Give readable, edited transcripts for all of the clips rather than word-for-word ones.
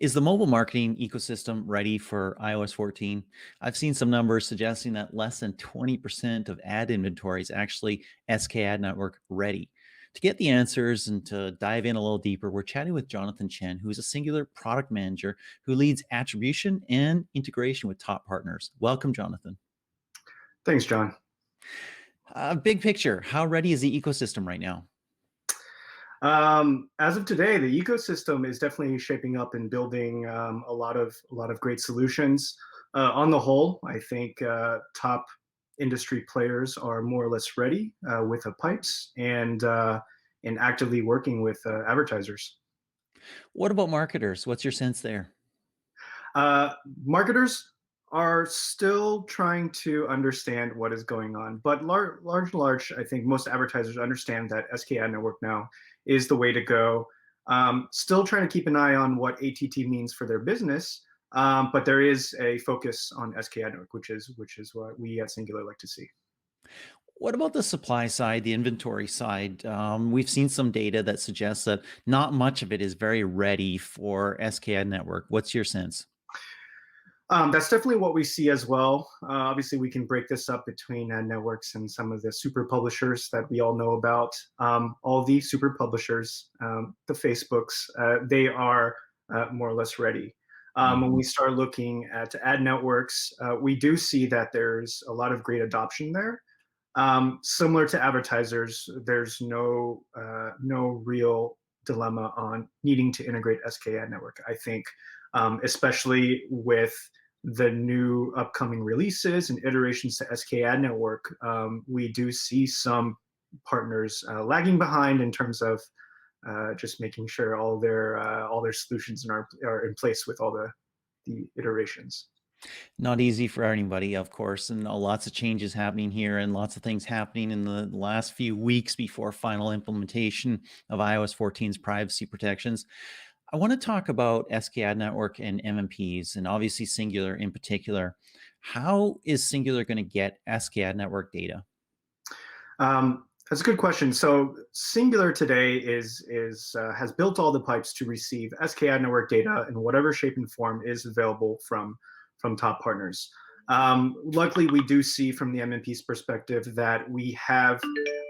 Is the mobile marketing ecosystem ready for iOS 14? I've seen some numbers suggesting that less than 20% of ad inventory is actually SKAdNetwork ready. To get the answers and to dive in a little deeper, we're chatting with Jonathan Chen, who is a Singular product manager who leads attribution and integration with top partners. Welcome, Jonathan. Thanks, John. Big picture, how ready is the ecosystem right now? As of today, the ecosystem is definitely shaping up and building a lot of great solutions. On the whole, I think top industry players are more or less ready with the pipes and actively working with advertisers. What about marketers? What's your sense there? Marketers are still trying to understand what is going on, but large, I think most advertisers understand that SKAdNetwork now is the way to go. Still trying to keep an eye on what ATT means for their business, but there is a focus on SKAdNetwork, which is what we at Singular like to see. What about the supply side, the inventory side? We've seen some data that suggests that not much of it is very ready for SKAdNetwork. What's your sense? That's definitely what we see as well. Obviously, we can break this up between networks and some of the super publishers that we all know about. All the super publishers, the Facebooks, they are more or less ready. When Mhm. we start looking at ad networks, we do see that there's a lot of great adoption there. Similar to advertisers, there's no real dilemma on needing to integrate SKAdNetwork. I think, especially with the new upcoming releases and iterations to SKAdNetwork, we do see some partners lagging behind in terms of just making sure all their solutions are in place with all the iterations. Not easy for anybody, of course, and lots of changes happening here and lots of things happening in the last few weeks before final implementation of iOS 14's privacy protections. I want to talk about SKAdNetwork and MMPs, and obviously Singular in particular. How is Singular going to get SKAdNetwork data? That's a good question. So Singular today is has built all the pipes to receive SKAdNetwork data in whatever shape and form is available from top partners. Luckily, we do see from the MMP's perspective that we have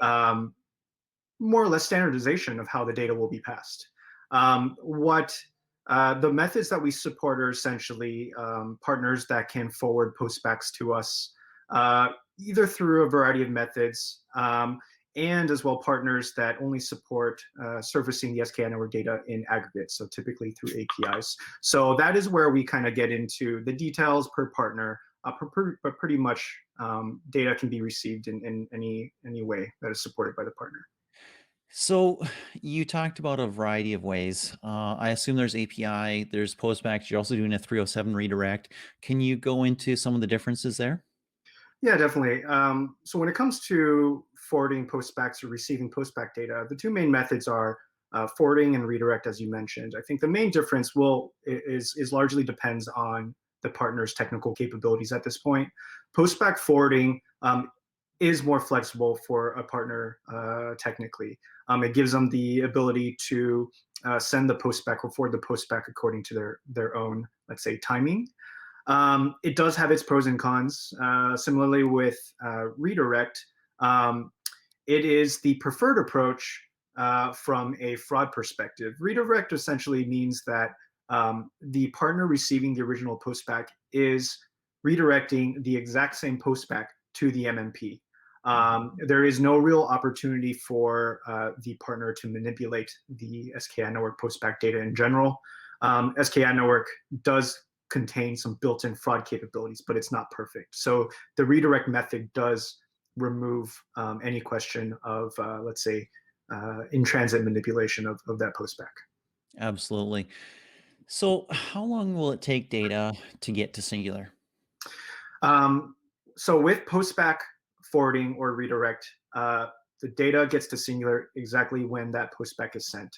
um, more or less standardization of how the data will be passed. What The methods that we support are essentially partners that can forward postbacks to us, either through a variety of methods, and as well partners that only support surfacing the SKAdNetwork data in aggregate, so typically through APIs. So that is where we kind of get into the details per partner, but pretty much data can be received in any way that is supported by the partner. So you talked about a variety of ways. I assume there's API, there's postbacks. You're also doing a 307 redirect. Can you go into some of the differences there? Yeah, definitely. So when it comes to forwarding postbacks or receiving postback data, the two main methods are forwarding and redirect, as you mentioned. I think the main difference is largely depends on the partner's technical capabilities at this point. Postback forwarding is more flexible for a partner technically. It gives them the ability to send the postback or forward the postback according to their own, let's say, timing. It does have its pros and cons. Similarly with redirect, it is the preferred approach from a fraud perspective. Redirect essentially means that the partner receiving the original postback is redirecting the exact same postback to the MMP. There is no real opportunity for the partner to manipulate the SKAdNetwork postback data in general. SKAdNetwork does contain some built-in fraud capabilities, but it's not perfect. So the redirect method does remove any question of, let's say, in-transit manipulation of that postback. Absolutely. So how long will it take data to get to Singular? Um, so with postback forwarding or redirect, the data gets to Singular exactly when that postback is sent.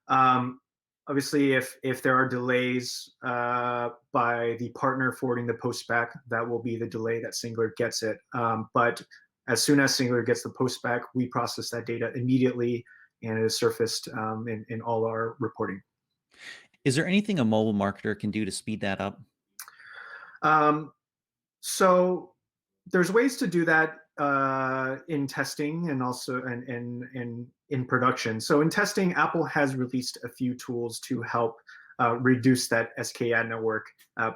Um, Obviously, if there are delays by the partner forwarding the postback, that will be the delay that Singular gets it. But as soon as Singular gets the postback, we process that data immediately, and it is surfaced in all our reporting. Is there anything a mobile marketer can do to speed that up? Um, so there's ways to do that in testing and also in production. So in testing, Apple has released a few tools to help reduce that SKAdNetwork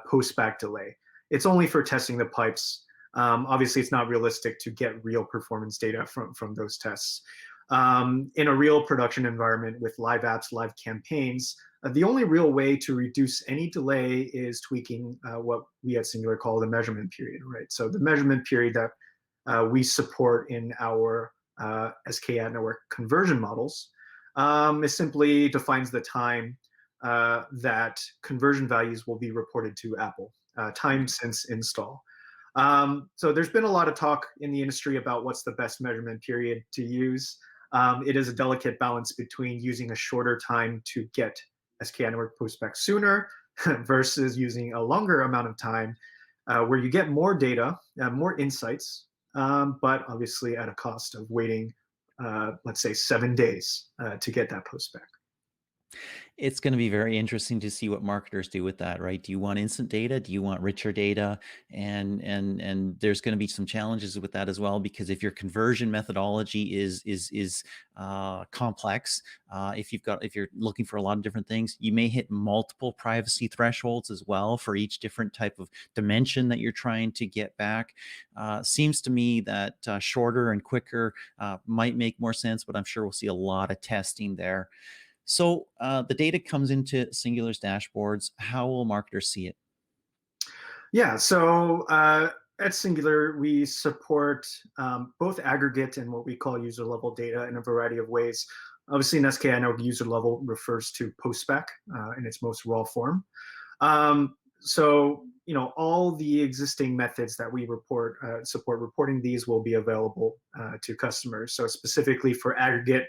post-back delay. It's only for testing the pipes. Obviously, it's not realistic to get real performance data from those tests. In a real production environment with live apps, live campaigns, the only real way to reduce any delay is tweaking what we at Singular call the measurement period, right? So the measurement period that we support in our SKAdNetwork conversion models is simply defines the time that conversion values will be reported to Apple, time since install. So there's been a lot of talk in the industry about what's the best measurement period to use. It is a delicate balance between using a shorter time to get SKAdNetwork postback sooner versus using a longer amount of time where you get more data, more insights, but obviously at a cost of waiting, let's say 7 days to get that postback. It's going to be very interesting to see what marketers do with that, right? Do you want instant data? Do you want richer data? And there's going to be some challenges with that as well, because if your conversion methodology is complex, if you're looking for a lot of different things, you may hit multiple privacy thresholds as well for each different type of dimension that you're trying to get back. Seems to me that shorter and quicker might make more sense, but I'm sure we'll see a lot of testing there. So the data comes into Singular's dashboards. How will marketers see it? Yeah, so at Singular, we support both aggregate and what we call user level data in a variety of ways. Obviously, in SKAdNetwork, user level refers to postback in its most raw form. So, all the existing methods that we support reporting these will be available to customers. So specifically for aggregate,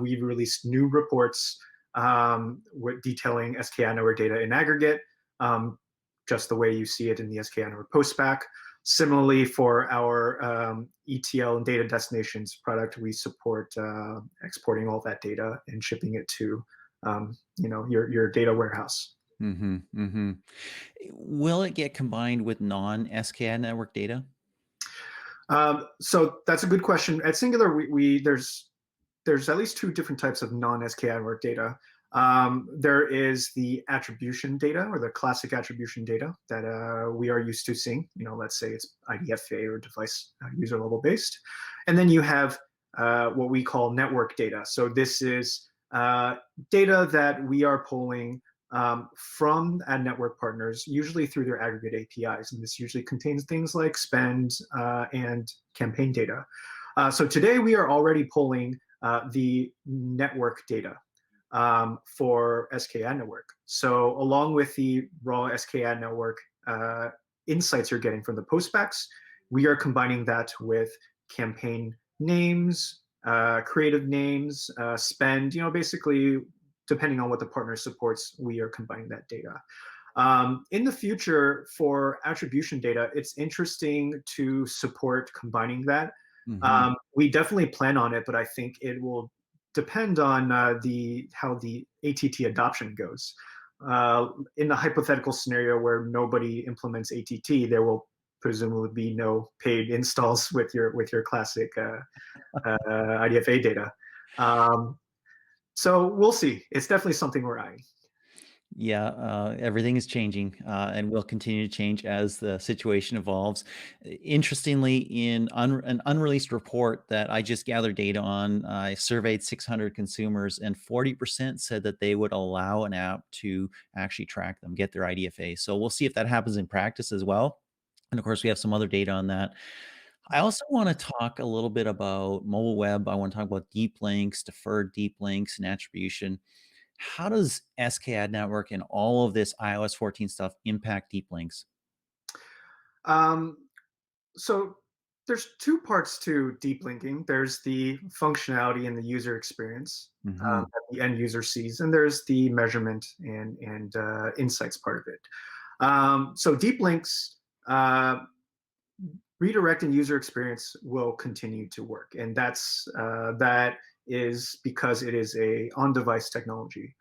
we've released new reports with detailing SKAdNetwork data in aggregate, just the way you see it in the SKAdNetwork postback. Similarly, for our ETL and data destinations product, we support exporting all that data and shipping it to your data warehouse. Mm-hmm. Will it get combined with non-SKAd network data? So that's a good question. At Singular, there's at least two different types of non-SKAdNetwork data. There is the attribution data, or the classic attribution data that we are used to seeing. Let's say it's IDFA or device user level based, and then you have what we call network data. So this is data that we are pulling from ad network partners, usually through their aggregate APIs. And this usually contains things like spend and campaign data. So today we are already pulling the network data for SKAdNetwork. So along with the raw SKAdNetwork insights you're getting from the postbacks, we are combining that with campaign names, creative names, spend, basically depending on what the partner supports, we are combining that data. In the future, for attribution data, it's interesting to support combining that. Mm-hmm. We definitely plan on it, but I think it will depend on how the ATT adoption goes. In the hypothetical scenario where nobody implements ATT, there will presumably be no paid installs with your classic IDFA data. So we'll see. It's definitely something we're eyeing. Yeah, everything is changing and will continue to change as the situation evolves. Interestingly, in an unreleased report that I just gathered data on, I surveyed 600 consumers, and 40% said that they would allow an app to actually track them, get their IDFA. So we'll see if that happens in practice as well. And of course, we have some other data on that. I also want to talk a little bit about mobile web. I want to talk about deep links, deferred deep links, and attribution. How does SKAdNetwork and all of this iOS 14 stuff impact deep links? Um, so there's two parts to deep linking. There's the functionality and the user experience Hmm. that the end user sees, and there's the measurement and insights part of it. So deep links, redirecting user experience will continue to work, and that is because it is a on-device technology.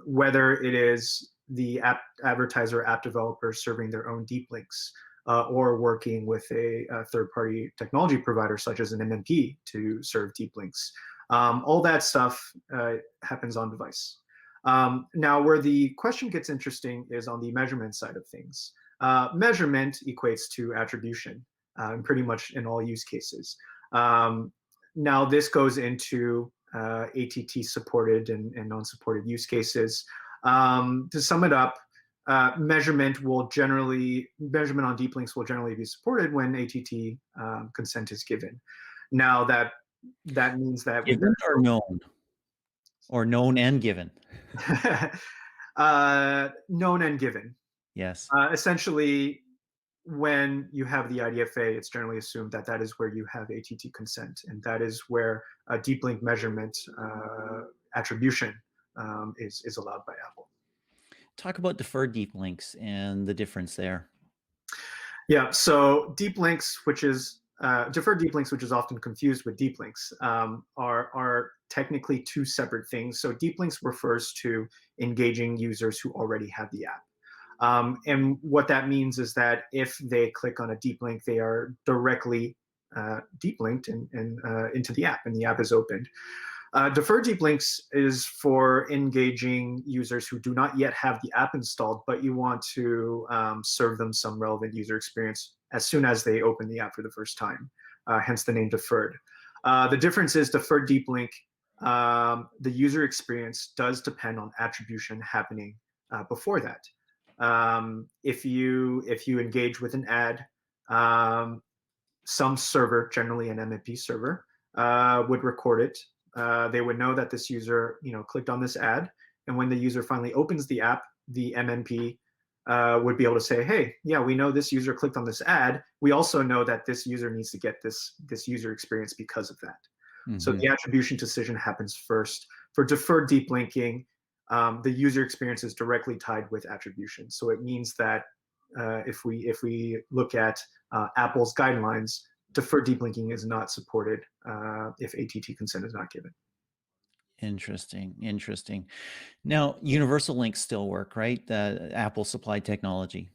whether it is the advertiser, app developer serving their own deep links, or working with a third-party technology provider such as an MMP to serve deep links. All that stuff happens on device. Now, where the question gets interesting is on the measurement side of things. Measurement equates to attribution, pretty much in all use cases. Now, this goes into ATT supported and non-supported use cases. To sum it up, measurement on deep links will generally be supported when ATT consent is given. Now that means that Given or known? Or known and given? Known and given. Yes. Essentially, when you have the IDFA, it's generally assumed that that is where you have ATT consent, and that is where deep link measurement attribution is allowed by Apple. Talk about deferred deep links and the difference there. Yeah, so deep links, which is deferred deep links, which is often confused with deep links, are technically two separate things. So deep links refers to engaging users who already have the app. And what that means is that if they click on a deep link, they are directly deep linked into the app, and the app is opened. Deferred deep links is for engaging users who do not yet have the app installed, but you want to serve them some relevant user experience as soon as they open the app for the first time, hence the name deferred. The difference is deferred deep link, the user experience does depend on attribution happening before that. If you engage with an ad, some server, generally an MMP server, would record it. They would know that this user, clicked on this ad, and when the user finally opens the app, the MMP would be able to say, "Hey, yeah, we know this user clicked on this ad. We also know that this user needs to get this user experience because of that." Mm-hmm. So the attribution decision happens first. For deferred deep linking, the user experience is directly tied with attribution. So it means that if we look at Apple's guidelines, deferred deep linking is not supported if ATT consent is not given. Interesting. Now, universal links still work, right? The Apple supplied technology.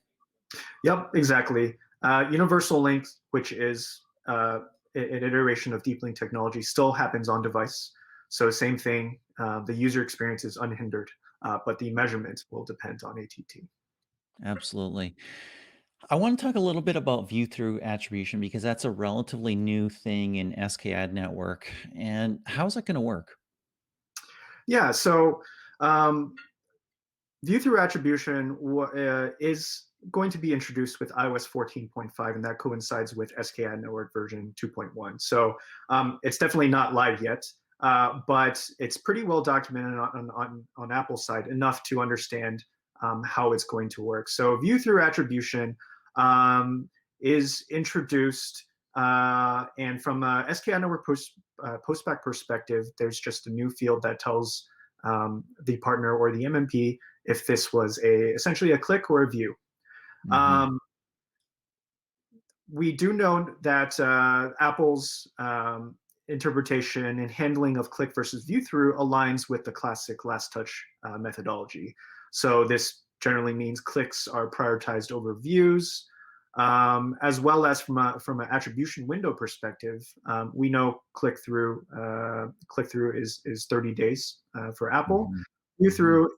Yep, exactly. Universal links, which is an iteration of deep link technology, still happens on device. So same thing, the user experience is unhindered, but the measurement will depend on ATT. Absolutely. I want to talk a little bit about view-through attribution because that's a relatively new thing in SKAdNetwork. And how's it going to work? Yeah, so view-through attribution is going to be introduced with iOS 14.5, and that coincides with SKAdNetwork version 2.1. So it's definitely not live yet, but it's pretty well documented on Apple's side, enough to understand how it's going to work. So view-through attribution is introduced, and from a SKAdNetwork postback perspective, there's just a new field that tells the partner or the MMP if this was essentially a click or a view. Mm-hmm. We do know that Apple's interpretation and handling of click versus view through aligns with the classic last touch methodology. So this generally means clicks are prioritized over views, as well as from an attribution window perspective. We know click through is 30 days for Apple. Mm-hmm. View through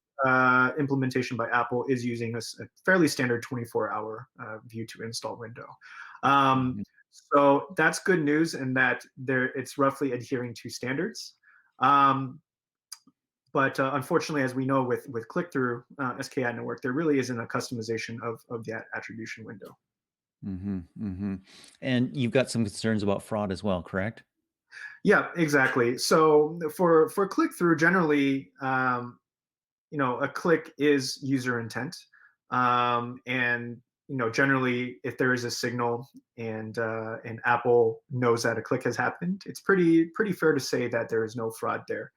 implementation by Apple is using a fairly standard 24-hour view to install window. So that's good news in that it's roughly adhering to standards. But unfortunately, as we know with click-through SKAdNetwork, there really isn't a customization of that attribution window. And you've got some concerns about fraud as well, correct? Yeah, exactly. So for click-through, generally, a click is user intent, and generally, if there is a signal and Apple knows that a click has happened, it's pretty fair to say that there is no fraud there.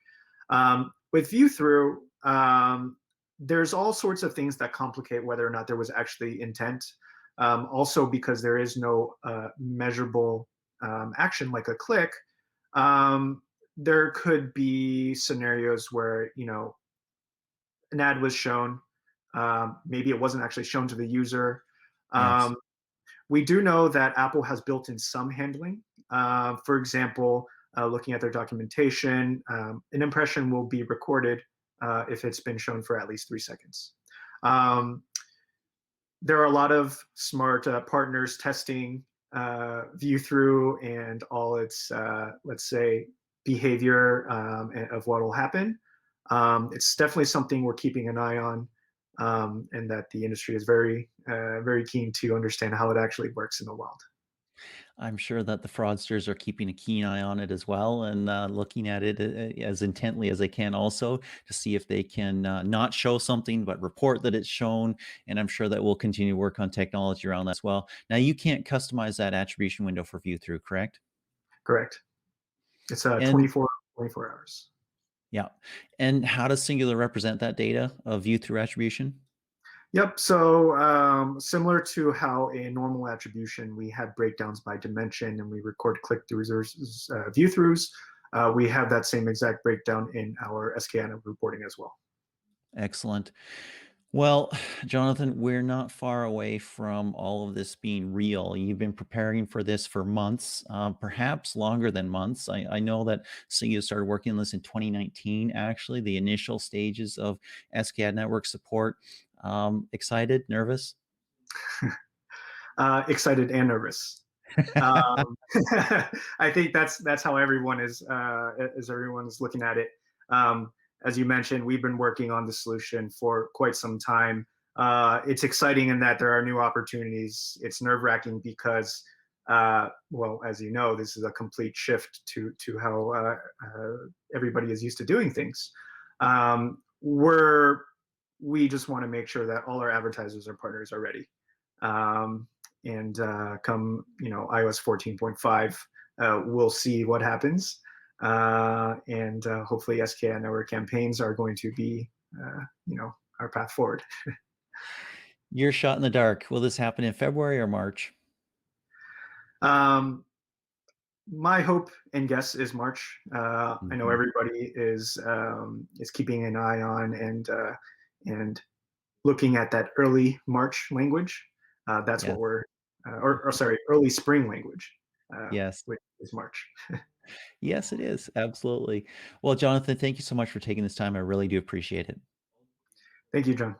With view through, there's all sorts of things that complicate whether or not there was actually intent. Also, because there is no measurable action like a click, there could be scenarios where an ad was shown. Maybe it wasn't actually shown to the user. Yes. Um, we do know that Apple has built in some handling. For example, looking at their documentation, an impression will be recorded if it's been shown for at least 3 seconds. Um, there are a lot of smart partners testing view through and all its, let's say, behavior of what will happen. It's definitely something we're keeping an eye on, and that the industry is very keen to understand how it actually works in the wild. I'm sure that the fraudsters are keeping a keen eye on it as well and looking at it as intently as they can also to see if they can not show something but report that it's shown. And I'm sure that we'll continue to work on technology around that as well. Now, you can't customize that attribution window for view through, correct? Correct. It's And 24 hours. yeah. And how does Singular represent that data of view through attribution? Yep. So similar to how in normal attribution we have breakdowns by dimension and we record click-throughs versus view-throughs, we have that same exact breakdown in our SKAdNetwork reporting as well. Excellent. Well, Jonathan, we're not far away from all of this being real. You've been preparing for this for months, perhaps longer than months. I know that Singular started working on this in 2019, actually, the initial stages of SCAD network support. Excited, nervous? Excited and nervous. Um, I think that's how everyone is as everyone is looking at it. Um, as you mentioned, we've been working on the solution for quite some time. It's exciting in that there are new opportunities. It's nerve-wracking because, well, as you know, this is a complete shift to how everybody is used to doing things. We just want to make sure that all our advertisers and partners are ready. Um, and come iOS 14.5, we'll see what happens, and hopefully SKAdNetwork campaigns are going to be our path forward. You're shot in the dark. Will this happen in February or March? My hope and guess is March. I know Mhm. everybody is keeping an eye on and looking at that early March language. That's what Yes. we're or sorry, early spring language, Yes. which is March. Yes, it is. Absolutely. Well, Jonathan, thank you so much for taking this time. I really do appreciate it. Thank you, John.